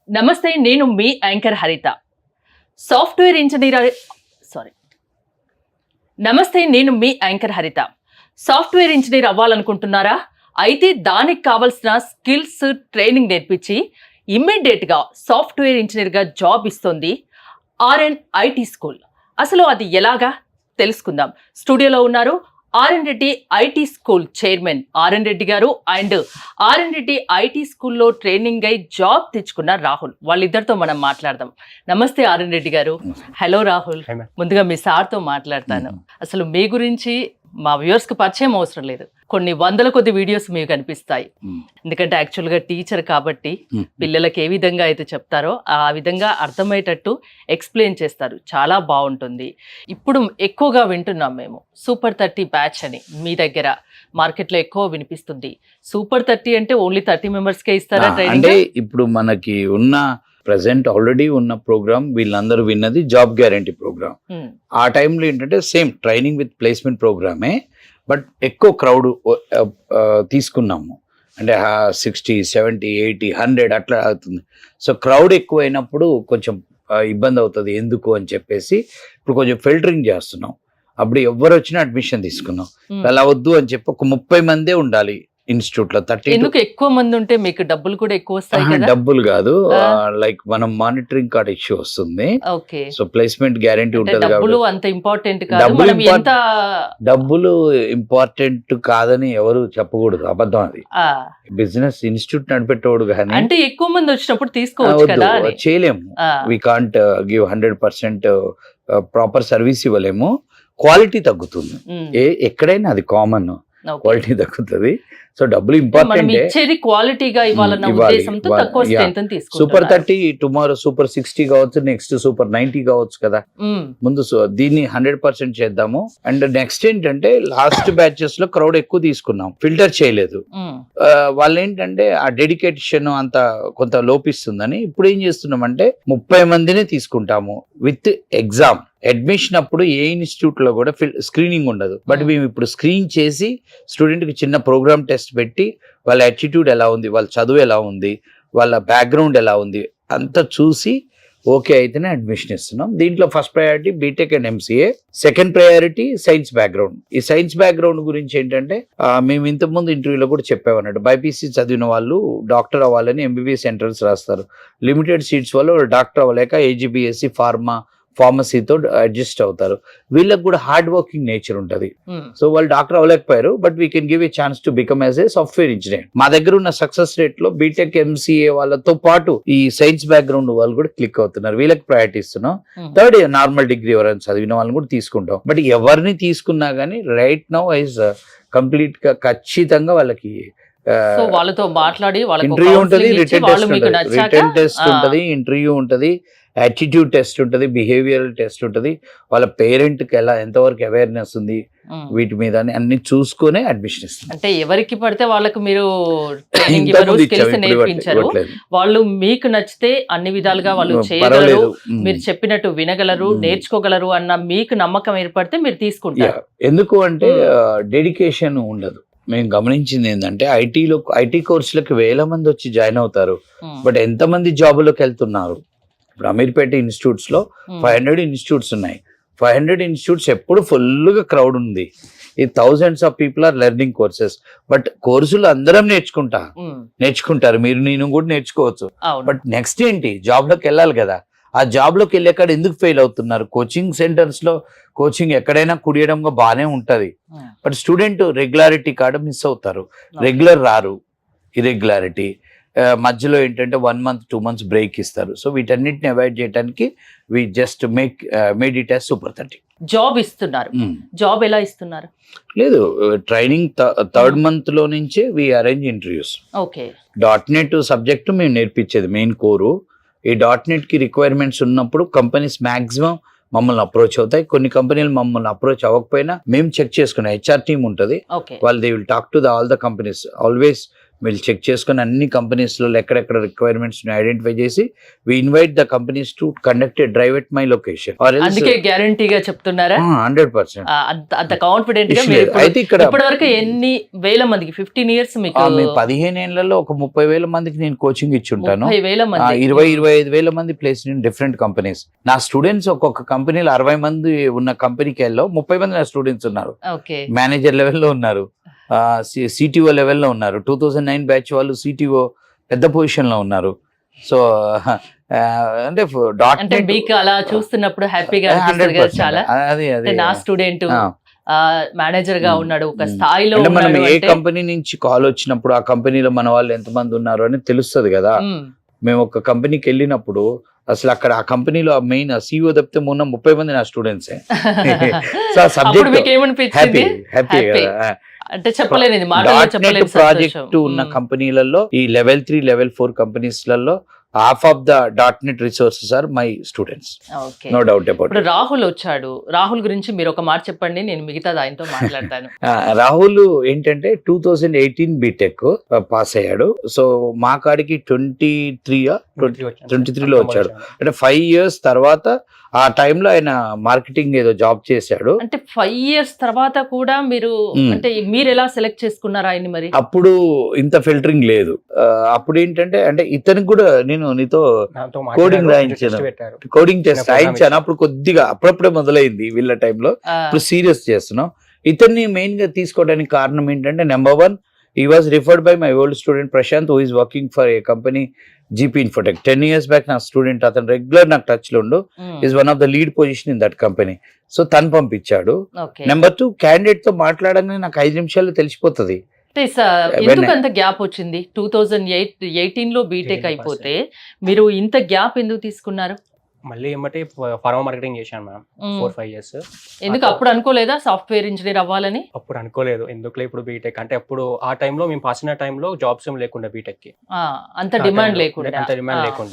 నమస్తే, నేను మీ యాంకర్ హరిత. సాఫ్ట్వేర్ ఇంజనీర్ నమస్తే, నేను మీ యాంకర్ హరిత. సాఫ్ట్వేర్ ఇంజనీర్ అవ్వాలనుకుంటున్నారా? అయితే దానికి కావాల్సిన స్కిల్స్ ట్రైనింగ్ నేర్పించి ఇమ్మీడియట్గా సాఫ్ట్వేర్ ఇంజనీర్గా జాబ్ ఇస్తుంది ఆర్ఎన్ ఐటీ స్కూల్. అసలు అది ఎలాగా తెలుసుకుందాం. స్టూడియోలో ఉన్నారు RN Reddy IT school chairman RN Reddy గారు అండ్ ఆర్ఎన్ రెడ్డి ఐటీ స్కూల్లో ట్రైనింగ్ అయి జాబ్ తెచ్చుకున్న రాహుల్. వాళ్ళిద్దరితో మనం మాట్లాడదాం. నమస్తే ఆర్ఎన్ రెడ్డి గారు. హలో రాహుల్. ముందుగా మీ సార్తో మాట్లాడతాను. అసలు మీ గురించి మా వ్యూవర్స్కి పరిచయం అవసరం లేదు, కొన్ని వందల కొద్ది వీడియోస్ మీకు కనిపిస్తాయి. ఎందుకంటే యాక్చువల్గా టీచర్ కాబట్టి పిల్లలకి ఏ విధంగా అయితే చెప్తారో ఆ విధంగా అర్థమయ్యేటట్టు ఎక్స్ప్లెయిన్ చేస్తారు. చాలా బాగుంటుంది. ఇప్పుడు ఎక్కువగా వింటున్నాం మేము సూపర్ 30 బ్యాచ్ అని. మీ దగ్గర మార్కెట్లో ఎక్కువ వినిపిస్తుంది. సూపర్ 30 అంటే ఓన్లీ 30 మెంబర్స్కే ఇస్తారా ట్రైనింగ్? అంటే ఇప్పుడు మనకి ఉన్న ప్రజెంట్ ఆల్రెడీ ఉన్న ప్రోగ్రామ్ వీళ్ళందరూ విన్నది జాబ్ గ్యారంటీ ప్రోగ్రామ్. ఆ టైంలో ఏంటంటే సేమ్ ట్రైనింగ్ విత్ ప్లేస్మెంట్ ప్రోగ్రామే, బట్ ఎక్కువ క్రౌడ్ తీసుకున్నాము. అంటే 60, 70, 80, 100 అట్లా అవుతుంది. సో క్రౌడ్ ఎక్కువ అయినప్పుడు కొంచెం ఇబ్బంది అవుతుంది. ఎందుకు అని చెప్పేసి ఇప్పుడు కొంచెం ఫిల్టరింగ్ చేస్తున్నాం. అప్పుడు ఎవరు వచ్చినా అడ్మిషన్ తీసుకున్నాం. అలా వద్దు అని చెప్పి ఒక 30 మందే ఉండాలి ఇన్స్టిట్యూట్ లో. 30 ఎందుకు ఎక్కువ మంది ఉంటే మీకు డబ్బులు కూడా ఎక్కువ వస్తాయి కదా? డబ్బులు కాదు, లైక్ మనం మానిటరింగ్ కార్డ్ ఇష్యూ వస్తుంది. ఓకే. సో ప్లేస్మెంట్ గ్యారంటీ ఉంటుంది. డబ్బులు అంత ఇంపార్టెంట్ కాదు. మనం ఎంత డబ్బులు ఇంపార్టెంట్ కాదని ఎవరు చెప్పకూడదు, అబద్ధం అది. బిజినెస్ ఇన్స్టిట్యూట్ నడిపెట్టేవాడు కానీ అంటే ఎక్కువ మంది వచ్చినప్పుడు తీసుకోవచ్చు కదా. చేయలేము. We can't give 100% proper service ఇవ్వలేము. క్వాలిటీ తగ్గుతుంది. ఎక్కడైనా అది కామన్, క్వాలిటీ తగ్గుతుంది. సో డబ్బులు ఇంపార్టెంట్, క్వాలిటీగా ఇవ్వాలన్న ఉద్దేశంతో తక్కువ స్ట్రెంత్ తీసుకుంటారు. సూపర్ 30 టుమారో సూపర్ 60 కావచ్చు, నెక్స్ట్ సూపర్ 90 కావచ్చు కదా. ముందు దీన్ని 100% చేద్దాము. అండ్ నెక్స్ట్ ఏంటంటే లాస్ట్ బ్యాచెస్ లో క్రౌడ్ ఎక్కువ తీసుకున్నాం, ఫిల్టర్ చేయలేదు. వాళ్ళు ఏంటంటే ఆ డెడికేషన్ అంత కొంత లోపిస్తుందని ఇప్పుడు ఏం చేస్తున్నాం అంటే 30 మందినే తీసుకుంటాము విత్ ఎగ్జామ్. అడ్మిషన్ అప్పుడు ఏ ఇన్స్టిట్యూట్ లో కూడా స్క్రీనింగ్ ఉండదు, బట్ మేము ఇప్పుడు స్క్రీన్ చేసి స్టూడెంట్ కి చిన్న ప్రోగ్రామ్ టెస్ట్ పెట్టి వాళ్ళ యాటిట్యూడ్ ఎలా ఉంది, వాళ్ళ చదువు ఎలా ఉంది, వాళ్ళ బ్యాక్గ్రౌండ్ ఎలా ఉంది అంతా చూసి ఓకే అయితేనే అడ్మిషన్ ఇస్తున్నాం. దీంట్లో first priority BTech and MCA, second priority science background. ఈ సైన్స్ బ్యాక్గ్రౌండ్ గురించి ఏంటంటే మేము ఇంతకుముందు ఇంటర్వ్యూలో కూడా చెప్పామన్నట్టు, బైపీసీ చదివిన వాళ్ళు డాక్టర్ అవ్వాలని ఎంబీబీఎస్ ఎంట్రన్స్ రాస్తారు. లిమిటెడ్ సీట్స్ వల్ల డాక్టర్ అవ్వలేక ఏజీబీఎస్సీ ఫార్మసీతో అడ్జస్ట్ అవుతారు. వీళ్ళకి కూడా హార్డ్ వర్కింగ్ నేచర్ ఉంటుంది. సో వాళ్ళు డాక్టర్ అవ్వలేకపోయారు, but we can give a chance to become as a software engineer. మా దగ్గర ఉన్న సక్సెస్ రేట్ లో బీటెక్ ఎంసీఏ వాళ్ళతో పాటు ఈ సైన్స్ బ్యాక్గ్రౌండ్ వాళ్ళు కూడా క్లిక్ అవుతున్నారు. వీళ్ళకి ప్రయారిటీ ఇస్తున్నాం. థర్డ్ నార్మల్ డిగ్రీ ఎవరైనా చదివిన వాళ్ళని కూడా తీసుకుంటాం. బట్ ఎవరిని తీసుకున్నా గానీ రైట్ నౌ ఐజ్ కంప్లీట్ గా ఖచ్చితంగా వాళ్ళకి వాళ్ళతో మాట్లాడి ఇంటర్వ్యూ ఉంటుంది, రిటర్న్ టెస్ట్ ఉంటుంది, ఇంటర్వ్యూ ఉంటుంది, యాటిట్యూడ్ టెస్ట్ ఉంటుంది, బిహేవియరల్ టెస్ట్ ఉంటుంది, వాళ్ళ పేరెంట్ కి ఎంతవరకు అవేర్నెస్ ఉంది వీటి మీద అన్ని చూసుకునే అడ్మిషన్ ఇస్తారు. అంటే ఎవరికి పడితే వాళ్ళకి మీరు ట్రైనింగ్ ఇవ్వరు, స్కిల్స్ నేర్పించారు. వాళ్ళు మీకు నచ్చితే అన్ని విధాలుగా వాళ్ళు చేయగలరు, మీరు చెప్పినట్టు వినగలరు, నేర్చుకోగలరు అన్న మీకు నమ్మకం ఏర్పడితే మీరు తీసుకుంటారు. ఎందుకు అంటే డెడికేషన్ ఉండదు. మేము గమనించింది ఏంటంటే ఐటీ కోర్సులకు 1000 మంది వచ్చి జాయిన్ అవుతారు, బట్ ఎంతమంది జాబులోకి వెళ్తున్నారు? ఇప్పుడు అమీర్పేట ఇన్స్టిట్యూట్స్ లో 500 ఇన్స్టిట్యూట్స్ ఉన్నాయి. 500 ఇన్స్టిట్యూట్స్ ఎప్పుడు ఫుల్ గా క్రౌడ్ ఉంది. ఈ thousands of people are learning courses. But కోర్సులు అందరం నేర్చుకుంటారు, మీరు నేను కూడా నేర్చుకోవచ్చు. బట్ నెక్స్ట్ ఏంటి, జాబ్ లోకి వెళ్ళాలి కదా. ఆ జాబ్ లోకి వెళ్ళాక ఎందుకు ఫెయిల్ అవుతున్నారు? కోచింగ్ సెంటర్స్ లో కోచింగ్ ఎక్కడైనా కుడియడంగా బాగానే ఉంటది, బట్ స్టూడెంట్ రెగ్యులారిటీ కాడ మిస్ అవుతారు. రెగ్యులర్ రారు, ఇర్రెగ్యులారిటీ మధ్యలో ఏంటంటే 1 month 2 months బ్రేక్ ఇస్తారు. సో వీటన్నిటిని అవాయిడ్ చేయడానికి we just made it as super 30. Job ఇస్తున్నారు. జాబ్ ఎలా ఇస్తున్నారు? లేదు, ట్రైనింగ్ 3rd month లో నుంచే we arrange interviews. Okay. .NET subject మేము నేర్పించేది మెయిన్ కోరు. ఈ .NET కి రిక్వైర్మెంట్స్ ఉన్నప్పుడు కంపెనీస్ మాక్సిమం మమ్మల్ని అప్రోచ్ అవుతాయి. కొన్ని కంపెనీలు మమ్మల్ని అప్రోచ్ అవ్వకపోయినా మేము చెక్ చేసుకునే HR టీమ్ ఉంటుంది. వాళ్ళు they will talk to all the companies. Always వీళ్ళు చెక్ చేసుకుని అన్ని కంపెనీస్లో ఎక్కడెక్కడ రిక్వైర్మెంట్స్ ఐడెంటిఫై చేసి we invite the companies to conduct a drive at my location. అందుకే గ్యారంటీగా చెప్తున్నారా? 100%. అంత కాన్ఫిడెంట్ గా అయితే ఇక్కడ ఇప్పటివరకు ఎన్ని వేల మందికి 15 years మీకు 15 ఏళ్లలో ఒక 30,000 మందికి నేను కోచింగ్ ఇచ్చి ఉంటాను. 30,000 మంది 20-25,000 మంది ప్లేస్ ఇన్ డిఫరెంట్ కంపెనీస్. నా స్టూడెంట్స్ ఒక్కొక్క కంపెనీలో 60 మంది ఉన్న కంపెనీకి వెళ్ళలో 30 మంది నా స్టూడెంట్స్ ఉన్నారు. మేనేజర్ లెవెల్లో ఉన్నారు, సిటిఓ లెవెల్లో ఉన్నారు. 2009 బ్యాచ్ వాళ్ళు సిటిఓ పెద్ద పొజిషన్ లో ఉన్నారు. సో అంటే అంటే మీకు అలా చూస్తున్నప్పుడు హ్యాపీగా అనిపిస్తుంది కదా చాలా. నా స్టూడెంట్ మేనేజర్ గా ఉన్నాడు, ఒక స్థాయిలో మనం ఏ కంపెనీ నుంచి కాల్ వచ్చినప్పుడు ఆ కంపెనీలో మన వాళ్ళు ఎంతమంది ఉన్నారు అని తెలుస్తుంది కదా. మేము ఒక కంపెనీకి వెళ్ళినప్పుడు అసలు అక్కడ ఆ కంపెనీలో మెయిన్ సిఇఓ తప్పితే మొన్న 30 మంది నా స్టూడెంట్సే. సో సబ్జెక్ట్ హ్యాపీ అంటే చెప్పలేదు ప్రాజెక్ట్ ఉన్న కంపెనీలలో ఈ లెవెల్ 3 లెవెల్ 4 కంపెనీస్లలో half of the .NET resources are my students. No doubt about. ఇప్పుడు రాహుల్ వచ్చాడు, రాహుల్ గురించి మీరు ఒక మాట చెప్పండి, నేను మిగతా ఆయనతో మాట్లాడతాను. రాహుల్ ఏంటంటే 2018 బీటెక్ పాస్ అయ్యాడు. సో మా కాడికి 23లో వచ్చాడు. అంటే 5 years తర్వాత ఆ టైంలో ఆయన మార్కెటింగ్ ఏదో జాబ్ చేశాడు. అంటే 5 years తర్వాత కూడా మీరు అంటే మీరు ఎలా సెలెక్ట్ చేసుకున్నారు ఆయన్ని? మరి అప్పుడు ఇంత ఫిల్టరింగ్ లేదు. అప్పుడు ఏంటంటే అంటే ఇతనికి కూడా నేను నీతో కోడింగ్ రాయించాను, కోడింగ్ టెస్ట్ రాయించాను. అప్పుడు కొద్దిగా అప్పుడప్పుడే మొదలైంది వీళ్ళ టైంలో. ఇప్పుడు సీరియస్ చేస్తున్నాం. ఇతన్ని మెయిన్ గా తీసుకోవడానికి కారణం ఏంటంటే number 1 he was referred by my old student Prashant who is working for a company GP Infotech. 10 years back నా స్టూడెంట్, అతను రెగ్యులర్ నాకు టచ్ లో ఉండు, is one of the lead position in that company. So తను పంపించాడు. Number 2 candidate తో మాట్లాడగానే నాకు 5 నిమిషాల్లో తెలిసిపోతుంది. ఎందుకు అంత గ్యాప్ వచ్చింది? 2018లో బీటెక్ అయిపోతే మీరు ఇంత గ్యాప్ ఎందుకు తీసుకున్నారు? మళ్ళీ ఏమంటే ఫార్మా మార్కెటింగ్ చేశాను మ్యామ్ 4-5 years. ఎందుకు అప్పుడు అనుకోలేదా సాఫ్ట్వేర్ ఇంజనీర్ అవ్వాలని? అప్పుడు అనుకోలేదు. ఎందుకులే ఇప్పుడు బీటెక్ అంటే అప్పుడు ఆ టైంలో మేము పాస్ అయిన టైంలో జాబ్స్ ఏం లేకుండా బీటెక్ కి అంత డిమాండ్ లేకుండా.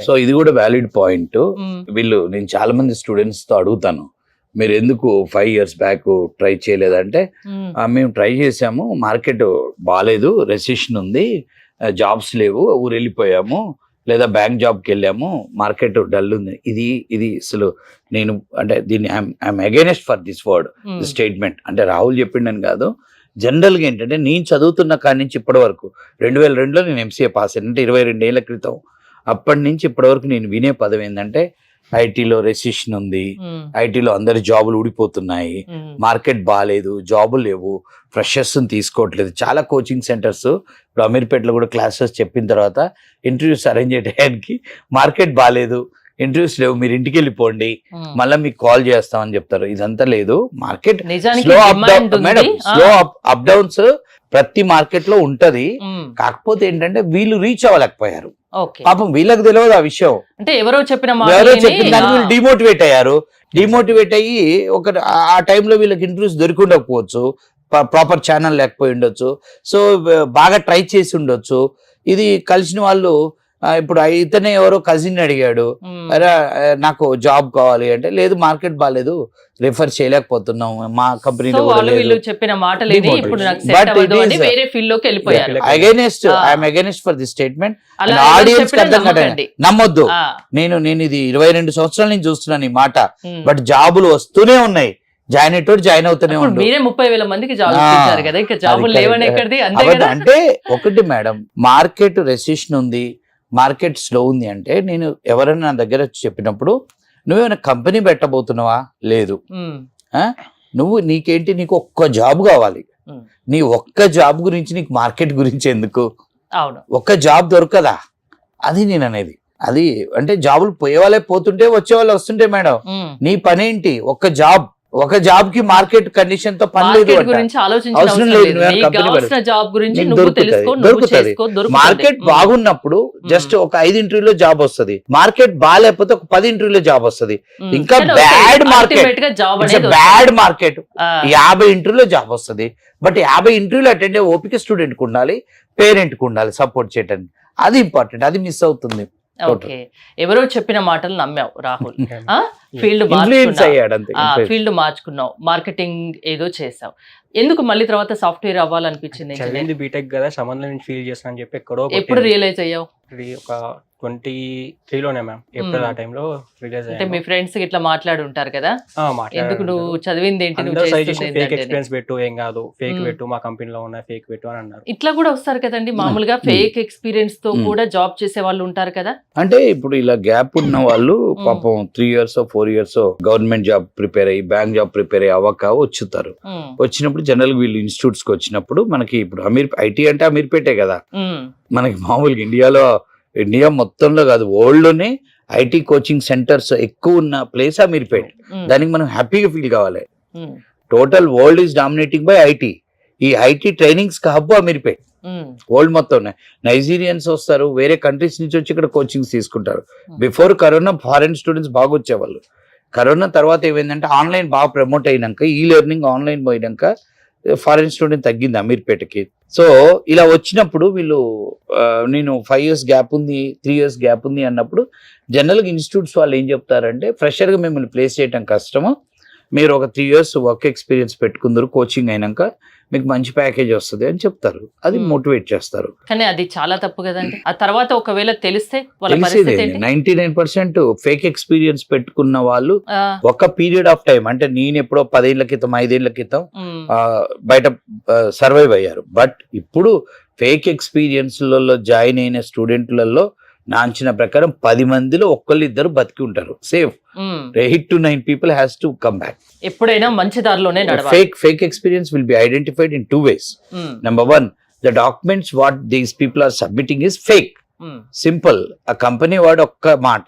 సో ఇది కూడా వ్యాలిడ్ పాయింట్. వీళ్ళు నేను చాలా మంది స్టూడెంట్స్ తో అడుగుతాను, మీరు ఎందుకు 5 years బ్యాక్ ట్రై చేయలేదంటే మేము ట్రై చేసాము, మార్కెట్ బాగాలేదు, రెసిషన్ ఉంది, జాబ్స్ లేవు, ఊరు వెళ్ళిపోయాము, లేదా బ్యాంక్ జాబ్కి వెళ్ళాము, మార్కెట్ డల్ ఉంది. ఇది అసలు నేను అంటే దీన్ని I'm against for this word statement. అంటే రాహుల్ చెప్పిండని కాదు, జనరల్గా ఏంటంటే నేను చదువుతున్న కాడి నుంచి ఇప్పటి వరకు 2002లో నేను ఎంసీఏ పాస్ అయ్యాను, అంటే 22 ఏళ్ల క్రితం. అప్పటి నుంచి ఇప్పటి వరకు నేను వినే పదం ఏంటంటే ఐటీలో రెసిషన్ ఉంది, ఐటీలో అందరి జాబులు ఊడిపోతున్నాయి, మార్కెట్ బాగాలేదు, జాబులు లేవు, ఫ్రెషర్స్ తీసుకోవట్లేదు. చాలా కోచింగ్ సెంటర్స్ ఇప్పుడు అమీర్పేటలో కూడా క్లాసెస్ చెప్పిన తర్వాత ఇంటర్వ్యూస్ అరేంజ్ చేయడానికి మార్కెట్ బాగాలేదు, ఇంటర్వ్యూస్ లేవు, మీరు ఇంటికి వెళ్ళిపోండి, మళ్ళీ మీకు కాల్ చేస్తామని చెప్తారు. ఇదంతా లేదు. మార్కెట్ స్లో అప్ డౌన్స్ ప్రతి మార్కెట్ లో ఉంటది. కాకపోతే ఏంటంటే వీళ్ళు రీచ్ అవ్వలేకపోయారు. పాపం వీళ్ళకి తెలియదు ఆ విషయం. అంటే ఎవరో చెప్పిన దానికి వీళ్ళు డిమోటివేట్ అయ్యారు. డిమోటివేట్ అయ్యి ఒక ఆ టైంలో వీళ్ళకి ఇంటర్వ్యూస్ దొరికి ఉండకపోవచ్చు, ప్రాపర్ ఛానల్ లేకపోయి ఉండొచ్చు, సో బాగా ట్రై చేసి ఉండొచ్చు. ఇది కలిసిన వాళ్ళు ఇప్పుడు ఇతనే ఎవరో కజిన్ అడిగాడు, అరే నాకు జాబ్ కావాలి అంటే, లేదు మార్కెట్ బాగాలేదు, రిఫర్ చేయలేకపోతున్నాం, మా కంపెనీలో against for the statement. Audience నమ్మొద్దు. నేను ఇది 22 సంవత్సరాల నుంచి చూస్తున్నాను ఈ మాట. బట్ జాబులు వస్తూనే ఉన్నాయి, జాయిన్ అవుతూనే ఉంటాడు. మీరే 30,000 మందికి జాబ్ ఇచ్చారు కదా, ఇంకా జాబులు లేవని ఎక్కడిది? అంటే ఒకటి మేడం, మార్కెట్ రెసిషన్ ఉంది, మార్కెట్ స్లో ఉంది అంటే నేను ఎవరైనా నా దగ్గర చెప్పినప్పుడు నువ్వేమైనా కంపెనీ పెట్టబోతున్నావా? లేదు. నీకు ఒక్క జాబ్ కావాలి. నీ ఒక్క జాబ్ గురించి నీకు మార్కెట్ గురించి ఎందుకు? ఒక్క జాబ్ దొరకదా? అది నేను అనేది. అది అంటే జాబులు పోయే వాళ్ళే పోతుంటే వచ్చే వాళ్ళు వస్తుంటే మేడం, నీ పనేంటి? ఒక జాబ్ కి మార్కెట్ కండిషన్ తో పని లేదు. మార్కెట్ బాగున్నప్పుడు జస్ట్ ఒక 5 ఇంటర్వ్యూలో జాబ్ వస్తుంది, మార్కెట్ బాగాలేకపోతే ఒక 10 ఇంటర్వ్యూలో జాబ్ వస్తుంది. ఇంకా బ్యాడ్ మార్కెట్ 50 ఇంటర్వ్యూలో జాబ్ వస్తుంది. బట్ 50 ఇంటర్వ్యూలు అటెండ్ అయ్యే ఓపిక స్టూడెంట్ కు ఉండాలి, పేరెంట్ కు ఉండాలి సపోర్ట్ చేయడానికి. అది ఇంపార్టెంట్, అది మిస్ అవుతుంది. ఓకే, ఎవరో చెప్పిన మాటలు నమ్మావు రాహుల్, ఫీల్డ్ మార్చుకున్నావు, మార్కెటింగ్ ఏదో చేసావు. ఎందుకు మళ్ళీ తర్వాత సాఫ్ట్వేర్ అవ్వాలనిపించింది engineer? చదివింది బీటెక్ కదా, సంబంధం నుంచి ఫీల్ చేస్తాను అని చెప్పి ఎక్కడో ఎప్పుడు రియలైజ్ అయ్యావు? ఒక 23లోనే మ్యామ్, ఏప్రిల్ ఆ టైంలో రిలీజ్ అంటే మీ ఫ్రెండ్స్ ఇట్లా మాట్లాడి ఉంటారు కదా, ఎందుకు నువ్వు చదివింది ఏంటి, నువ్వు చేస్తుంది ఫేక్ ఏంటి అని. ఎక్స్పీరియన్స్ పెట్టు, ఏం కాదు ఫేక్ పెట్టు, మా కంపెనీలో ఉన్న ఫేక్ పెట్టు అని అన్నారు. ఇట్లా కూడా వస్తారు కదండి మామూలుగా, ఫేక్ ఎక్స్పీరియన్స్ తో కూడా జాబ్ చేసే వాళ్ళు ఉంటారు కదా. అంటే ఇప్పుడు ఇలా గ్యాప్ ఉన్న వాళ్ళు పాపం 3 years 4 years government job prepare అయ్యి బ్యాంక్ జాబ్ ప్రిపేర్ అయ్యి అవ్వక వచ్చుతారు. వచ్చినప్పుడు జనరల్ వీళ్ళు ఇన్స్టిట్యూట్స్ కి వచ్చినప్పుడు మనకి ఇప్పుడు ఐటీ అంటే అమీర్పేటే కదా, మనకి మామూలుగా ఇండియా మొత్తంలో కాదు వరల్డ్ లోనే ఐటీ కోచింగ్ సెంటర్స్ ఎక్కువ ఉన్న ప్లేస్ అమీర్పేట్. దానికి మనం హ్యాపీగా ఫీల్ కావాలి. Total world is dominating by IT. ఈ ఐటీ ట్రైనింగ్స్ కి హబ్ అమీర్పేట్. వరల్డ్ మొత్తం నైజీరియన్స్ వస్తారు, వేరే కంట్రీస్ నుంచి వచ్చి ఇక్కడ కోచింగ్స్ తీసుకుంటారు. బిఫోర్ కరోనా ఫారెన్ స్టూడెంట్స్ బాగా వచ్చేవాళ్ళు. కరోనా తర్వాత ఏమైందంటే ఆన్లైన్ బాగా ప్రమోట్ అయినాక, ఈ లెర్నింగ్ ఆన్లైన్ పోయినాక ఫారెన్ స్టూడెంట్ తగ్గింది అమీర్పేటకి. సో ఇలా వచ్చినప్పుడు వీళ్ళు నేను 5 years గ్యాప్ ఉంది, 3 years గ్యాప్ ఉంది అన్నప్పుడు జనరల్గా ఇన్స్టిట్యూట్స్ వాళ్ళు ఏం చెప్తారంటే, ఫ్రెషర్గా మిమ్మల్ని ప్లేస్ చేయడం కష్టము, మీరు ఒక 3 years వర్క్ ఎక్స్పీరియన్స్ పెట్టుకుందరు, కోచింగ్ అయినాక మీకు మంచి ప్యాకేజ్ వస్తుంది అని చెప్తారు. అది మోటివేట్ చేస్తారు. కానీ అది చాలా తప్పు కదండి. ఆ తర్వాత ఒకవేళ తెలిస్తే వాళ్ళ పరిస్థితి ఏంటి? 99% ఫేక్ ఎక్స్పీరియన్స్ పెట్టుకున్న వాళ్ళు ఒక పీరియడ్ ఆఫ్ టైం, అంటే నేను ఎప్పుడో 10 ఏళ్ల క్రితం 5 ఏళ్ల క్రితం బయట సర్వైవ్ అయ్యారు. బట్ ఇప్పుడు ఫేక్ ఎక్స్పీరియన్స్లలో జాయిన్ అయిన స్టూడెంట్లలో నా అంచనా ప్రకారం 10 మందిలో 1-2 బతికి ఉంటారు. Safe 8 to 9 people has to come back. ఎప్పుడైనా మంచి దారిలోనే నడవాలి. Fake experience will be identified in 2 ways. Number 1, the documents what these people are submitting is fake. Simple. A company వాడు ఒక్క మాట,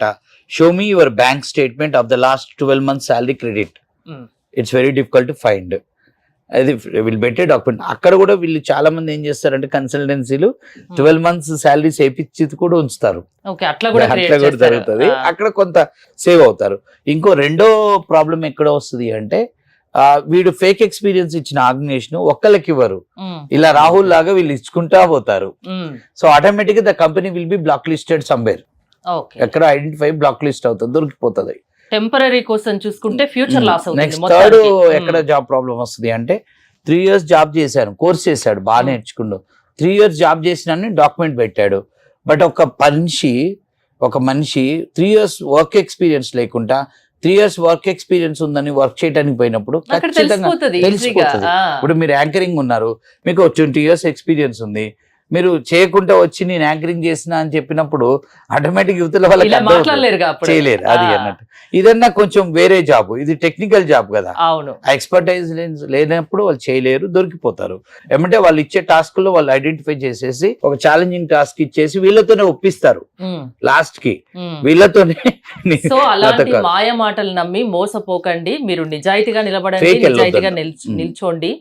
show me your bank statement of the last 12 months salary credit. It's very difficult to find. అది will bet A document. అక్కడ కూడా వీళ్ళు చాలా మంది ఏం చేస్తారంటే కన్సల్టెన్సీలు 12 months శాలరీస్ వేయించి కూడా ఉంచుతారు. అట్లా కూడా జరుగుతుంది. అక్కడ కొంత సేవ్ అవుతారు. ఇంకో రెండో ప్రాబ్లం ఎక్కడ వస్తుంది అంటే, వీడు ఫేక్ ఎక్స్పీరియన్స్ ఇచ్చిన ఆర్గనైజేషన్ ఒక్కళ్ళకి ఇవ్వరు, ఇలా రాహుల్ లాగా వీళ్ళు ఇచ్చుకుంటా పోతారు. సో ఆటోమేటిక్ గా the company will be black listed somewhere. ఎక్కడ ఐడెంటిఫై బ్లాక్ లిస్ట్ అవుతుంది, దొరికిపోతుంది. టెంపరరీ కోసం చూసుకుంటే ఫ్యూచర్ లాస్ అవుతుంది. నెక్స్ట్ థర్డ్ ఎక్కడ జాబ్ ప్రాబ్లం వస్తుంది అంటే, 3 years జాబ్ చేశాను, కోర్స్ చేశాడు, బాగా నేర్చుకుండు, 3 years జాబ్ చేసినాన్ని డాక్యుమెంట్ పెట్టాడు. బట్ ఒక మనిషి 3 years వర్క్ ఎక్స్పీరియన్స్ లేకుండా 3 years వర్క్ ఎక్స్పీరియన్స్ ఉందని వర్క్ చేయడానికి పోయినప్పుడు ఖచ్చితంగా తెలిసిపోతుంది. ఇప్పుడు మీరు యాంకరింగ్ ఉన్నారు, మీకు 20 years ఎక్స్పీరియన్స్ ఉంది, మీరు చేయకుండా వచ్చి నేను యాంకరింగ్ చేసిన అని చెప్పినప్పుడు ఆటోమేటిక్ యువతల వాళ్ళకి చేయలేరు. అది అన్నట్టు ఇదన్నా కొంచెం వేరే జాబ్, ఇది టెక్నికల్ జాబ్ కదా, ఆ ఎక్స్పర్టైజ్ లేనప్పుడు వాళ్ళు చేయలేరు, దొరికిపోతారు. ఏమంటే వాళ్ళు ఇచ్చే టాస్క్ లో వాళ్ళు ఐడెంటిఫై చేసేసి ఒక ఛాలెంజింగ్ టాస్క్ ఇచ్చేసి వీళ్ళతోనే ఒప్పిస్తారు లాస్ట్ కి, వీళ్ళతోనే. సో అలాంటి మాయ మాటలు నమ్మి మోసపోకండి, మీరు నిజాయితీగా నిలబడండి, నిజాయితీగా నిల్చోండి,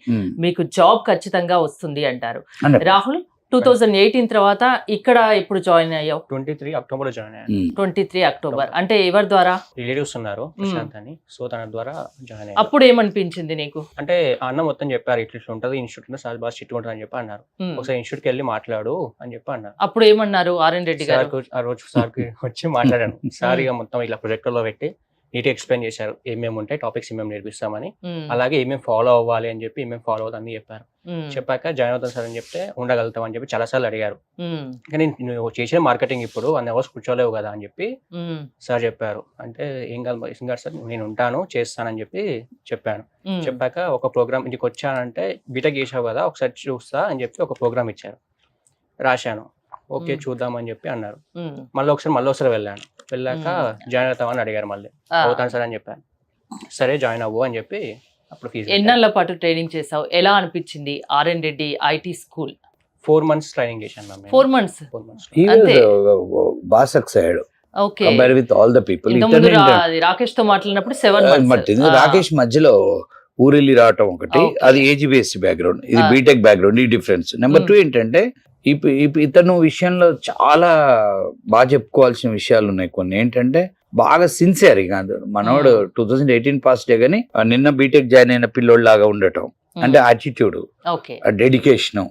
మీకు జాబ్ ఖచ్చితంగా వస్తుంది అంటారు. రాహుల్, 2018 తర్వాత ఇక్కడ ఎప్పుడు జాయిన్ అయ్యావు? 23 అక్టోబర్ జాయిన్ అయ్యాను. 23 అక్టోబర్ అంటే ఎవరి ద్వారా? రిలేటివ్స్ ఉన్నారు ప్రశాంత్ అని, సో తన ద్వారా జాయిన్ అయ్యాను. అప్పుడు ఏమనిపించింది నీకు? అంటే అన్న మొత్తం చెప్పారు, ఇట్లా ఉంటుంది ఇన్స్టిట్యూట్ లో, చాలా బాగా స్ట్రిక్ట్ ఉంటుంది అని చెప్పి అన్నారు. ఒకసారి ఇన్స్టిట్యూట్ కి వెళ్ళి మాట్లాడు అని చెప్పి అన్నారు. అప్పుడు ఏమన్నారు ఆర్ఎన్ రెడ్డి గారు? ఆ రోజు సార్ కి వచ్చి మాట్లాడాను. సార్ ఇక మొత్తం ఇలా ప్రొజెక్టర్ లో పెట్టి నీట్ ఎక్స్ప్లెయిన్ చేశారు, ఏమేమి ఉంటాయి టాపిక్స్, ఏమేమి నేర్పిస్తామని, అలాగే ఏమేమి ఫాలో అవ్వాలి అని చెప్పి, ఏమేమి ఫాలో అవ్వాలి అని చెప్పారు. చెప్పాక జాయిన్ అవుతాను సార్ అని చెప్తే ఉండగలుగుతాం అని చెప్పి చాలా సార్లు అడిగారు. కానీ నువ్వు చేసిన మార్కెటింగ్ ఇప్పుడు 1 hours కూర్చోలేవు కదా అని చెప్పి సార్ చెప్పారు. అంటే ఏం కాదు సార్, నేను ఉంటాను, చేస్తానని చెప్పి చెప్పాను. చెప్పాక ఒక ప్రోగ్రామ్ ఇంటికి వచ్చానంటే, బీటెక్ చేసావు కదా ఒకసారి చూస్తా అని చెప్పి ఒక ప్రోగ్రామ్ ఇచ్చారు, రాశాను. ఓకే చూద్దాం అని చెప్పి అన్నారు. మళ్ళీ ఒకసారి వెళ్ళాక జాయిన్ అవుతామని అడిగారు. మళ్ళీ అవుతాను సార్ అని చెప్పాను. సరే జాయిన్ అవ్వు అని చెప్పి అప్పుడు ఫీజు. ఎన్నాళ్ళ పాటు ట్రైనింగ్ చేసావు? ఎలా అనిపించింది RN Reddy IT school? 4 months training చేశాను మ్యామ్. 4 months బాగా సక్సెస్ అయ్యాడు. Okay, compare with all the people. Rakesh తో మాట్లాడినప్పుడు 7 months. రాకేష్ మధ్యలో ఊరెళ్ళి రావటం ఒకటి, అది ఏజీ బేస్డ్ బ్యాక్గ్రౌండ్, ఇది బీటెక్ బ్యాక్గ్రౌండ్, ఈ డిఫరెన్స్. నెంబర్ 2 ఏంటంటే, ఇతను విషయంలో చాలా బాగా చెప్పుకోవాల్సిన విషయాలు ఉన్నాయి కొన్ని. ఏంటంటే బాగా సిన్సియర్ కాదు మనోడు. 2018 పాస్ డే గానీ నిన్న బీటెక్ జాయిన్ అయిన పిల్లోడు లాగా ఉండటం, అంటే యాటిట్యూడ్, డెడికేషన్,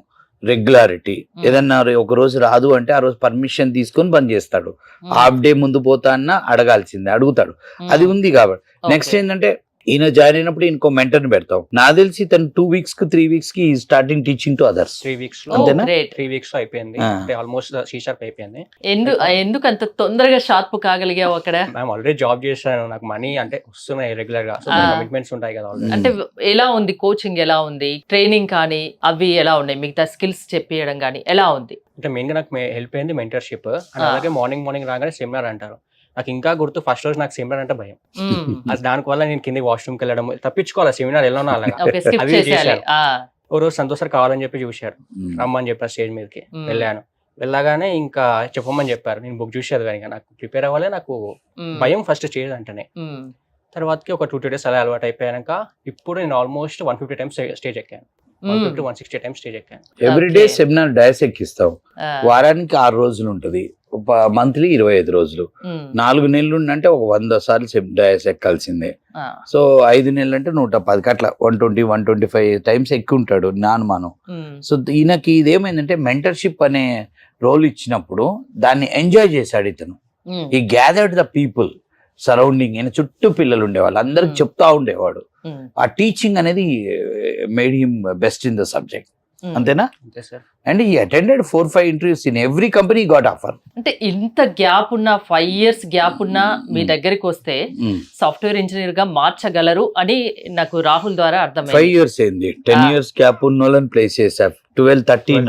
రెగ్యులారిటీ. ఏదన్నా ఒక రోజు రాదు అంటే ఆ రోజు పర్మిషన్ తీసుకొని బంద్ చేస్తాడు. హాఫ్ డే ముందు పోతా అన్నా అడగాల్సిందే, అడుగుతాడు. అది ఉంది కాబట్టి. నెక్స్ట్ ఏంటంటే ఈయన జాయిన్ అయినప్పుడు ఇంకో మెంటర్ ని పెడతాం. నాకు తెలిసి తను 2 weeks కి 3 weeks కి starting teaching to others. 3 weeks లో అంతేనా? 3 weeks లో అయిపోయింది. ఆ. అంటే ఆల్మోస్ట్ C# అయిపోయింది. ఎందుకు అంత తొందరగా షార్ప్ కాగలిగావు అక్కడ? మ్యామ్ ఆల్రెడీ జాబ్ చేశాను, నాకు మనీ అంటే వస్తున్నాయి రెగ్యులర్ గా, సో ఆ. కమిట్మెంట్స్ ఉంటాయి కదా ఆల్రెడీ. అంటే ఎలా ఉంది కోచింగ్, ఎలా ఉంది ట్రైనింగ్ కానీ అవి ఎలా ఉన్నాయి, మిగతా స్కిల్స్ చెప్పియడం కానీ ఎలా ఉంది? అంటే మెయిన్ గా నాకు హెల్ప్ అయింది మెంటర్షిప్, అండ్ ఆ. అలాగే మార్నింగ్ రాగానే సెమినార్ అంటారు. నాకు ఇంకా గుర్తు, ఫస్ట్ రోజు నాకు సెమినార్ అంటే భయం. మ్మ్. అది దానివల్ల నేను కింద వాష్రూమ్కి వెళ్ళడం, తప్పించుకోవాలి సెమినార్ ఎలా ఉన్నా అలాగా. ఓకే, స్కిప్ అవి చేసేయాలి. చేశాను. ఓ రోజు సంతోష్ సార్ కావాలని చెప్పి చూశారు, రమ్మని చెప్పారు స్టేజ్ మీదకి. మ్మ్. వెళ్ళాను. వెళ్ళగానే ఇంకా చెప్పమని చెప్పారు. నేను బుక్ చూసేది కానీ నాకు ప్రిపేర్ అవ్వాలి, నాకు మ్మ్. భయం ఫస్ట్ స్టేజ్ అంటేనే. మ్మ్. తర్వాతకి ఒక 2 days అలా అలవాటు అయిపోయాక ఇప్పుడు నేను ఆల్మోస్ట్ 150 times స్టేజ్ ఎక్కాను. 150 to 160 times స్టేజ్ ఎక్కాను. Everyday Okay. సెమినార్ డయాస్ ఎక్కిస్తాం. ఆ. వారానికి 6 రోజులు ఉంటది, మంత్లీ 25 రోజులు. మ్మ్. 4 నెలలు అంటే ఒక 100 సార్లు డయాస్ ఎక్కాల్సిందే. ఆ. సో 5 నెలలు అంటే 110 అట్లా 120-125 టైమ్స్ ఎక్కువ ఉంటాడు నానుమానం. మ్మ్. సో ఈయనకి ఇదేమైందంటే మెంటర్షిప్ అనే రోల్ ఇచ్చినప్పుడు దాన్ని ఎంజాయ్ చేశాడు ఇతను. మ్మ్. ఈ గ్యాదర్డ్ ద పీపుల్ సరౌండింగ్, ఈయన చుట్టూ పిల్లలు ఉండేవాళ్ళు, అందరికి చెప్తా ఉండేవాడు. మ్మ్. ఆ టీచింగ్ అనేది made him best in the subject. మ్మ్. అంతేనా? అంతే సార్. అండ్ ఈ attended 4-5 interviews in every company got offer. అంటే ఇంత గ్యాప్ ఉన్న 5 years గ్యాప్ ఉన్న మీ దగ్గరికి వస్తే సాఫ్ట్వేర్ ఇంజనీర్ గా మార్చగలరు అని నాకు రాహుల్ ద్వారా 5 అర్థమైంది. years అయింది. 10 years గ్యాప్ ఉన్న వాళ్ళని ప్లేస్ చేశారు. 12-13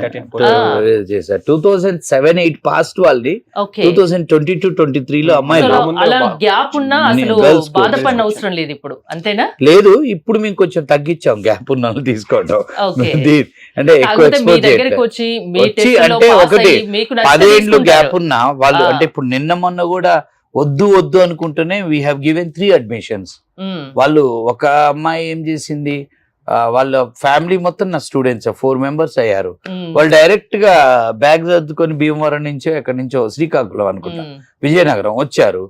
చేశారు. 2007-8 పాస్ట్ వాళ్ళది. ఓకే, 2022-23 లో అమ్మాయిలు అసలు ముందు అలా బా- గ్యాప్ ఉన్నా అసలు girls కు బాధపడిన girls అవసరం లేదు ఇప్పుడు, అంతేనా? లేదు. ఇప్పుడు మేము కొంచెం తగ్గించాం గ్యాప్ ఉన్న వాళ్ళని తీసుకోవడం. ఓకే. అంటే ఎక్కువ కాకపోతే మీ ఎక్స్పోజ్ దగ్గరికి వచ్చి మీ వచ్చి టెస్ట్ లో అంటే పాస్ ఒకటి, అయ్యి మీకు 10 ఏళ్ళు గ్యాప్ నచ్చిన ఉన్న వాళ్ళు. ఆ. అంటే ఇప్పుడు నిన్న మొన్న కూడా వద్దు అనుకుంటూనే వీ హ్యావ్ గివెన్ 3 admissions. వాళ్ళు ఒక అమ్మాయి ఏం చేసింది, వాళ్ళ ఫ్యామిలీ మొత్తం నా స్టూడెంట్స్ 4 members అయ్యారు. వాళ్ళు డైరెక్ట్ గా బ్యాగ్ సర్దుకొని భీమవరం నుంచో ఎక్కడి నుంచో శ్రీకాకుళం అనుకుంటా విజయనగరం వచ్చారు.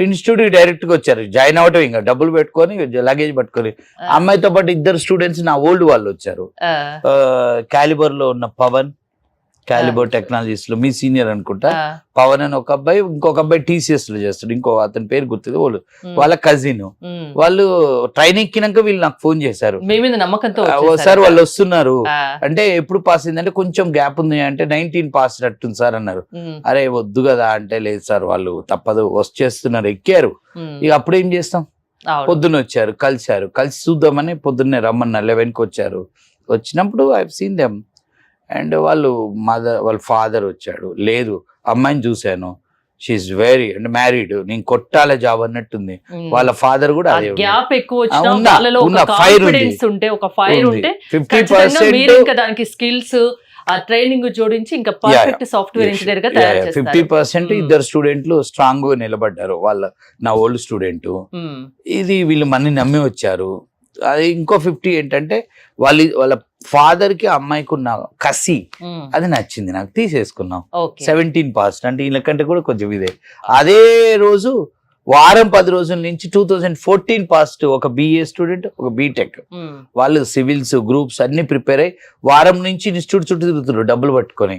ఇన్స్టిట్యూట్ కి డైరెక్ట్ గా వచ్చారు. జాయిన్ అవటం ఇంకా డబ్బులు పెట్టుకొని లగేజ్ పట్టుకొని. అమ్మాయితో పాటు 2 స్టూడెంట్స్ నా ఓల్డ్ వాళ్ళు వచ్చారు. క్యాలిబర్ లో ఉన్న పవన్, క్యాలిబర్ టెక్నాలజీస్ లో మీ సీనియర్ అనుకుంటా, పవన్ అని ఒక అబ్బాయి, ఇంకొక అబ్బాయి TCS లో చేస్తాడు, ఇంకో అతని పేరు గుర్తుంది. వాళ్ళ కజిన్. వాళ్ళు ట్రైన్ ఎక్కినాక వీళ్ళు నాకు ఫోన్ చేశారు, మీ మీద నమ్మకంతో సార్ వాళ్ళు వస్తున్నారు అంటే ఎప్పుడు పాస్ అయిందంటే కొంచెం గ్యాప్ ఉంది అంటే 19 పాస్ అట్టుంది సార్ అన్నారు. అరే వద్దు కదా అంటే లేదు సార్ వాళ్ళు తప్పదు వచ్చేస్తున్నారు, ఎక్కారు. ఇక అప్పుడు ఏం చేస్తాం, పొద్దున్న వచ్చారు, కలిసి చూద్దామని పొద్దున్నే రమ్మన్నా 11కి వచ్చారు. వచ్చినప్పుడు ఐ సీన్ దెమ్ అండ్ వాళ్ళ ఫాదర్ వచ్చాడు. లేదు అమ్మాయిని చూశాను, షీఈస్ వెరీ అంటే మ్యారీడ్, నేను కొట్టాల జాబ్ అన్నట్టుంది. వాళ్ళ ఫాదర్ కూడా అదే గ్యాప్ ఎక్కువ ఆ, వచ్చినా ఉన్నా, వాళ్ళలో ఒక ఉన్నా, fire ఉంది. కాన్ఫిడెన్స్ ఉంటే, ఒక ఫైర్ ఉంది. ఉంటే 50% మీరు ఇంకా దానికి స్కిల్స్ ఆ ట్రైనింగ్ జోడించి ఇంకా పర్ఫెక్ట్ సాఫ్ట్వేర్ ఇంజనీర్ గా తయారు చేస్తారు. 50% ఇద్దరు స్టూడెంట్లు స్ట్రాంగ్ గా నిలబడ్డారు. నా ఓల్డ్ స్టూడెంట్ ఇది వీళ్ళు మన్ని నమ్మి వచ్చారు. అది ఇంకో 50 ఏంటంటే వాళ్ళ ఫాదర్ కి అమ్మాయికి ఉన్న కసి అది నచ్చింది, నాకు తీసేసుకున్నాం. 17 పాస్ అంటే వీళ్ళకంటే కూడా కొంచెం ఇదే. అదే రోజు వారం 10 రోజుల నుంచి 2014 పాస్ట్ ఒక BA స్టూడెంట్, ఒక బీటెక్, వాళ్ళు సివిల్స్ గ్రూప్స్ అన్ని ప్రిపేర్ అయ్యి వారం నుంచి ఇన్స్టిట్యూట్ చుట్టూ తిరుగుతున్నారు డబ్బులు పట్టుకొని.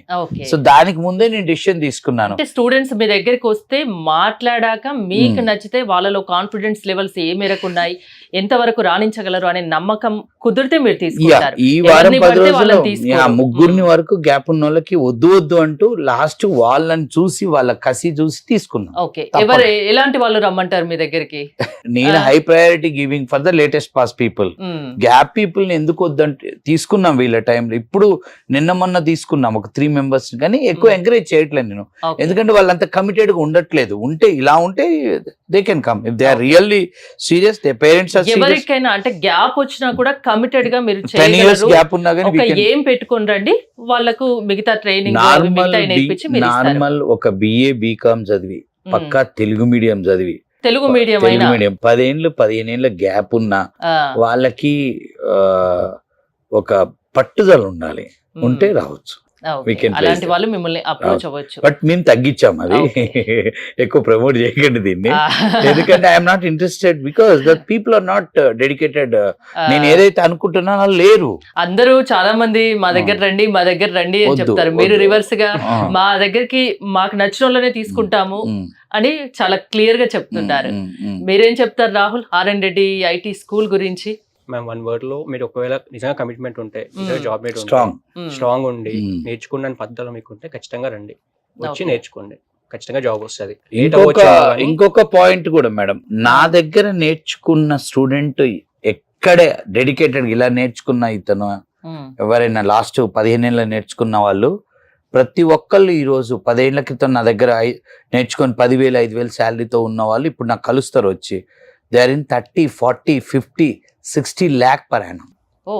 సో దానికి ముందే నేను డిసిషన్ తీసుకున్నాను. అంటే స్టూడెంట్స్ మీ దగ్గరికి వస్తే మాట్లాడాక మీకు నచ్చితే వాళ్ళలో కాన్ఫిడెన్స్ లెవెల్స్ ఏ మేరకు ఉన్నాయి, ఎంత వరకు రాణించగలరు అనే నమ్మకం కుదిరితే మీరు తీసుకుంటారు. ఈ వారం 10 ఎవరిని పడితే రోజుల్లో వాళ్ళని తీసుకోరు. ముగ్గురిని వరకు గ్యాప్ ఉన్న వాళ్ళకి వద్దు అంటూ లాస్ట్ వాళ్ళని చూసి వాళ్ళ కసి చూసి తీసుకున్నాం. ఓకే, ఎవరు ఎలాంటి వాళ్ళు రమ్మంటారు మీ దగ్గరికి? నేను high priority giving for the latest pass people. Gap people ని ఎందుకు వద్దంటే తీసుకున్నాం వీళ్ళ టైంలో. ఇప్పుడు నిన్న మొన్న తీసుకున్నాం ఒక 3 members, కానీ ఎక్కువ ఎంకరేజ్ చేయట్లేదు నేను, ఎందుకంటే వాళ్ళంతా కమిటెడ్ గా ఉండట్లేదు. ఉంటే ఇలా ఉంటే they can come if they are really serious, they parents are serious. ఎవరికైనా అంటే గ్యాప్ వచ్చినా కూడా కమిటెడ్ గా మీరు 10 years గ్యాప్ ఉన్నా ఒక కానీ ఏం పెట్టుకొని రండి, వాళ్ళకు మిగతా ట్రైనింగ్ నేర్పించి మీరు ఇస్తారు. నార్మల్ ఒక BA BCom చదివి పక్కా తెలుగు మీడియం చదివి తెలుగు మీడియం 10 ఏళ్ళు 15 ఏళ్ళ గ్యాప్ ఉన్న వాళ్ళకి ఒక పట్టుదల ఉండాలి, ఉంటే రావచ్చు. Okay. can place అలాంటి it. వాళ్ళు మిమ్మల్ని అప్రోచ్ అవ్వచ్చు. బట్ మేము తగ్గించాం అది. Okay. ఎక్కువ ప్రమోట్ చేయకండి దీన్ని, Ah. ఎందుకంటే I'm not interested because the people are not dedicated. నేను ఏదైతే అనుకుంటున్నా వాళ్ళు లేరు. అందరూ చాలా మంది మా దగ్గర రండి మా దగ్గర రండి అని వద్దు, చెప్తారు. మీరు వద్దు. రివర్స్ గా ఆ. మా దగ్గరికి మాకు నచ్చిన వాళ్ళనే తీసుకుంటాము ఉమ్, అని చాలా క్లియర్ గా చెప్తుంటారు. ఉమ్, ఉమ్. మీరేం చెప్తారు Rahul R and Reddy IT school గురించి? మ్యామ్ 1 word లో మీరు ఒకవేళ నిజంగా కమిట్మెంట్ ఉంటే జాబ్ మీద స్ట్రాంగ్. స్ట్రాంగ్ ఉండి Mm. నేర్చుకున్న పద్ధతిలో మీకు ఉంటే ఖచ్చితంగా రండి, వచ్చి Okay. నేర్చుకోండి, ఖచ్చితంగా జాబ్ వస్తుంది. ఇంకొక పాయింట్ కూడా మేడం, నా దగ్గర నేర్చుకున్న స్టూడెంట్ ఎక్కడే డెడికేటెడ్ ఇలా నేర్చుకున్న ఇతను ఎవరైనా లాస్ట్ 15 ఏళ్ళ నేర్చుకున్న వాళ్ళు ప్రతి ఒక్కళ్ళు ఈరోజు 10 ఏళ్ల క్రితం నా దగ్గర నేర్చుకొని 10,000 5,000 శాలరీతో ఉన్న వాళ్ళు ఇప్పుడు నాకు కలుస్తారు వచ్చి. They are in 30 40 50 60 lakh per annum. ఓ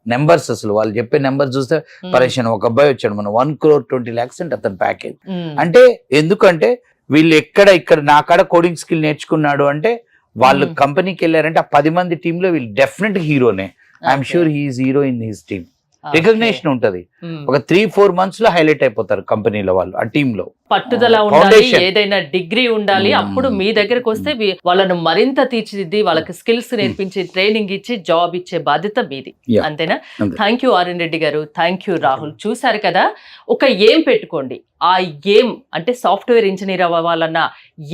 నెంబర్స్ అసలు వాళ్ళు చెప్పే నెంబర్ చూస్తే పరేషన్. ఒక అబ్బాయి వచ్చాడు మన 1 crore 20 lakhs అంటే అతని ప్యాకేజ్. అంటే ఎందుకంటే వీళ్ళు ఇక్కడ నా కాడ కోడింగ్ స్కిల్ నేర్చుకున్నాడు అంటే వాళ్ళు కంపెనీకి వెళ్ళారంటే ఆ 10 మంది టీమ్ లో వీళ్ళు డెఫినెట్ హీరోనే. I'm sure he's hero in his team. Recognition ఉంటది. ఒక 3-4 months లో హైలైట్ అయిపోతారు కంపెనీలో వాళ్ళు, ఆ టీమ్ లో. పట్టుదల ఉండాలి, Foundation. ఏదైనా డిగ్రీ ఉండాలి. అప్పుడు మీ దగ్గరకు వస్తే వాళ్ళను మరింత తీర్చిదిద్ది వాళ్ళకి స్కిల్స్ నేర్పించి ట్రైనింగ్ ఇచ్చి జాబ్ ఇచ్చే బాధ్యత మీది. Yeah. అంతేనా? అంతే. థ్యాంక్ యూ ఆర్ఎన్ రెడ్డి గారు, థ్యాంక్ యూ రాహుల్. చూసారు కదా, ఒక ఏం పెట్టుకోండి. ఆ ఏం అంటే సాఫ్ట్వేర్ ఇంజనీర్ అవ్వాలన్న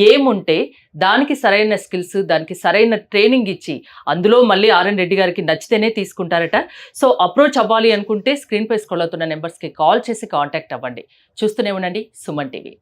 ఏం ఉంటే దానికి సరైన స్కిల్స్, దానికి సరైన ట్రైనింగ్ ఇచ్చి అందులో మళ్ళీ ఆర్ఎన్ రెడ్డి గారికి నచ్చితేనే తీసుకుంటారట. సో అప్రోచ్ అవ్వాలి అనుకుంటే స్క్రీన్ పై స్క్రోల్ అవుతున్న నెంబర్స్కి కాల్ చేసి కాంటాక్ట్ అవ్వండి. చూస్తూనే ఉండండి సుమన్ టీవీ.